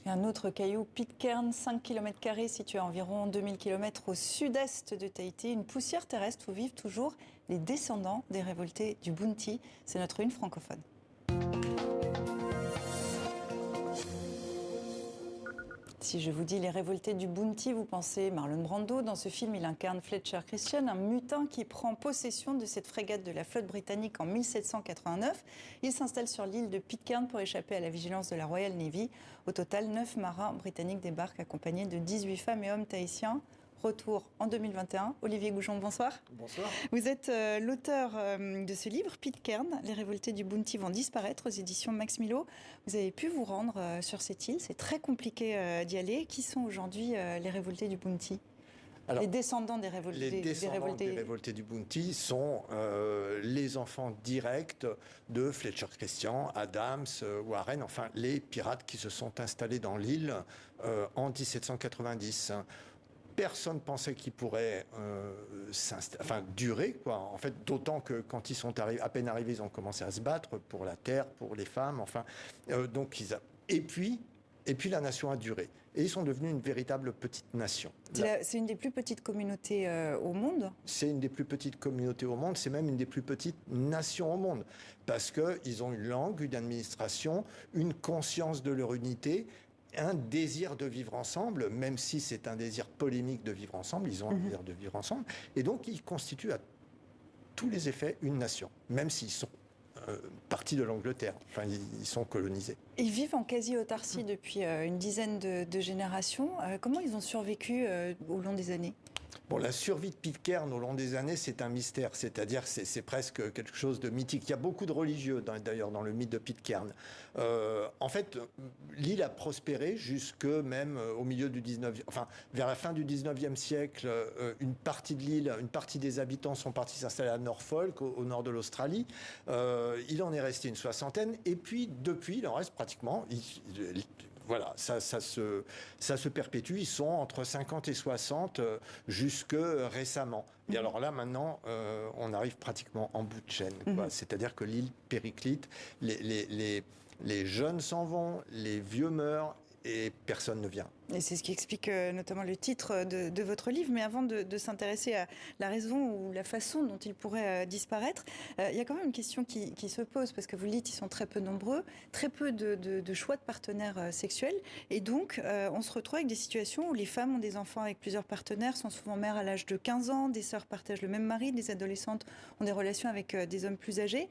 Et un autre caillou, Pitcairn, 5 km² situé à environ 2000 km au sud-est de Tahiti. Une poussière terrestre où vivent toujours les descendants des révoltés du Bounty. C'est notre une francophone. Si je vous dis les révoltés du Bounty, vous pensez Marlon Brando. Dans ce film, il incarne Fletcher Christian, un mutin qui prend possession de cette frégate de la flotte britannique en 1789. Il s'installe sur l'île de Pitcairn pour échapper à la vigilance de la Royal Navy. Au total, 9 marins britanniques débarquent accompagnés de 18 femmes et hommes tahitiens. Retour en 2021. Olivier Goujon, bonsoir. Bonsoir. Vous êtes l'auteur de ce livre, Pitcairn, les révoltés du Bounty vont disparaître, aux éditions Max Milo. Vous avez pu vous rendre sur cette île, c'est très compliqué d'y aller. Qui sont aujourd'hui les révoltés du Bounty? Alors, les descendants des révoltés, des révoltés du Bounty sont les enfants directs de Fletcher Christian, Adams, Warren, enfin les pirates qui se sont installés dans l'île en 1790. Personne pensait qu'ils pourraient durer, quoi. En fait, d'autant que quand ils sont à peine arrivés, ils ont commencé à se battre pour la terre, pour les femmes, enfin. Et puis la nation a duré. Et ils sont devenus une véritable petite nation. C'est une des plus petites communautés au monde. C'est une des plus petites communautés au monde, c'est même une des plus petites nations au monde. Parce qu'ils ont une langue, une administration, une conscience de leur unité, un désir de vivre ensemble, même si c'est un désir polémique de vivre ensemble, ils ont un désir de vivre ensemble, et donc ils constituent à tous les effets une nation, même s'ils sont partis de l'Angleterre, enfin ils sont colonisés. Ils vivent en quasi-autarcie depuis une dizaine de générations. Comment ils ont survécu au long des années ? Bon, la survie de Pitcairn au long des années, c'est un mystère. C'est-à-dire, c'est presque quelque chose de mythique. Il y a beaucoup de religieux, d'ailleurs, dans le mythe de Pitcairn. En fait, l'île a prospéré jusque même au milieu du 19e... Enfin, vers la fin du 19e siècle, une partie de l'île, une partie des habitants sont partis s'installer à Norfolk, au nord de l'Australie. Il en est resté une soixantaine. Et puis, depuis, il en reste pratiquement... Voilà, ça se perpétue. Ils sont entre 50 et 60 jusque récemment. Et alors là, maintenant, on arrive pratiquement en bout de chaîne. C'est-à-dire que l'île périclite, les jeunes s'en vont, les vieux meurent et personne ne vient. Et c'est ce qui explique notamment le titre de votre livre. Mais avant de s'intéresser à la raison ou la façon dont il pourrait disparaître, il y a quand même une question qui se pose, parce que vous le dites, ils sont très peu nombreux, très peu de choix de partenaires sexuels. Et donc, on se retrouve avec des situations où les femmes ont des enfants avec plusieurs partenaires, sont souvent mères à l'âge de 15 ans, des sœurs partagent le même mari, des adolescentes ont des relations avec des hommes plus âgés.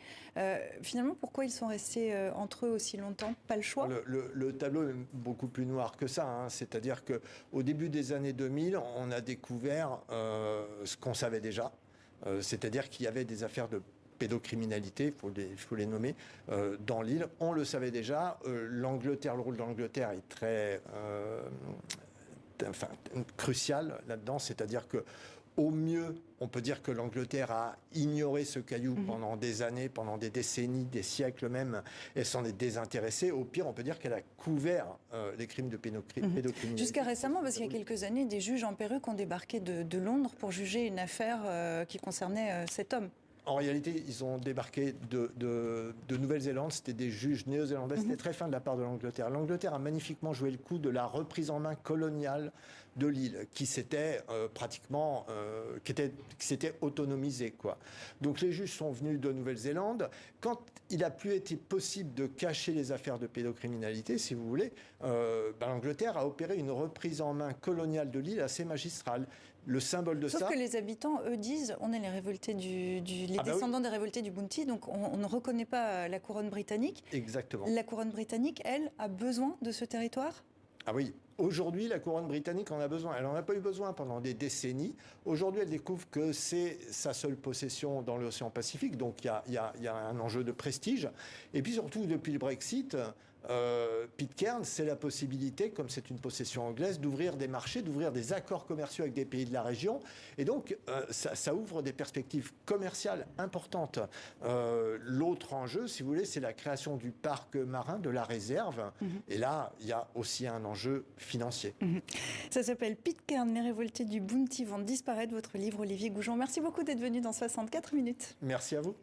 Finalement, pourquoi ils sont restés entre eux aussi longtemps? Pas le choix? Le tableau est beaucoup plus noir que ça, hein. C'est-à-dire qu'au début des années 2000, on a découvert ce qu'on savait déjà. C'est-à-dire qu'il y avait des affaires de pédocriminalité, il faut les nommer, dans l'île. On le savait déjà. L'Angleterre, le rôle de l'Angleterre est très crucial là-dedans. C'est-à-dire que au mieux, on peut dire que l'Angleterre a ignoré ce caillou pendant des années, pendant des décennies, des siècles même. Elle s'en est désintéressée. Au pire, on peut dire qu'elle a couvert les crimes de pédocriminalité. Jusqu'à récemment, parce qu'il y a quelques années, des juges en perruque ont débarqué de Londres pour juger une affaire qui concernait cet homme. En réalité, ils ont débarqué de Nouvelle-Zélande. C'était des juges néo-zélandais. C'était très fin de la part de l'Angleterre. L'Angleterre a magnifiquement joué le coup de la reprise en main coloniale de l'île, qui s'était pratiquement, qui s'était autonomisée, quoi. Donc les juges sont venus de Nouvelle-Zélande. Quand il a plus été possible de cacher les affaires de pédocriminalité, si vous voulez, l'Angleterre a opéré une reprise en main coloniale de l'île assez magistrale. Le symbole de ça... Sauf que les habitants, eux, disent on est les révoltés les descendants des révoltés du Bounty, donc on ne reconnaît pas la couronne britannique. Exactement. La couronne britannique, elle, a besoin de ce territoire ? Ah oui, aujourd'hui, la couronne britannique en a besoin. Elle n'en a pas eu besoin pendant des décennies. Aujourd'hui, elle découvre que c'est sa seule possession dans l'océan Pacifique, donc il y a un enjeu de prestige. Et puis surtout, depuis le Brexit, Pitcairn, c'est la possibilité, comme c'est une possession anglaise, d'ouvrir des marchés, d'ouvrir des accords commerciaux avec des pays de la région. Et donc, ça ouvre des perspectives commerciales importantes. L'autre enjeu, si vous voulez, c'est la création du parc marin, de la réserve. Et là, il y a aussi un enjeu financier. Ça s'appelle Pitcairn, les révoltés du Bounty vont disparaître, votre livre, Olivier Goujon. Merci beaucoup d'être venu dans 64 minutes. Merci à vous.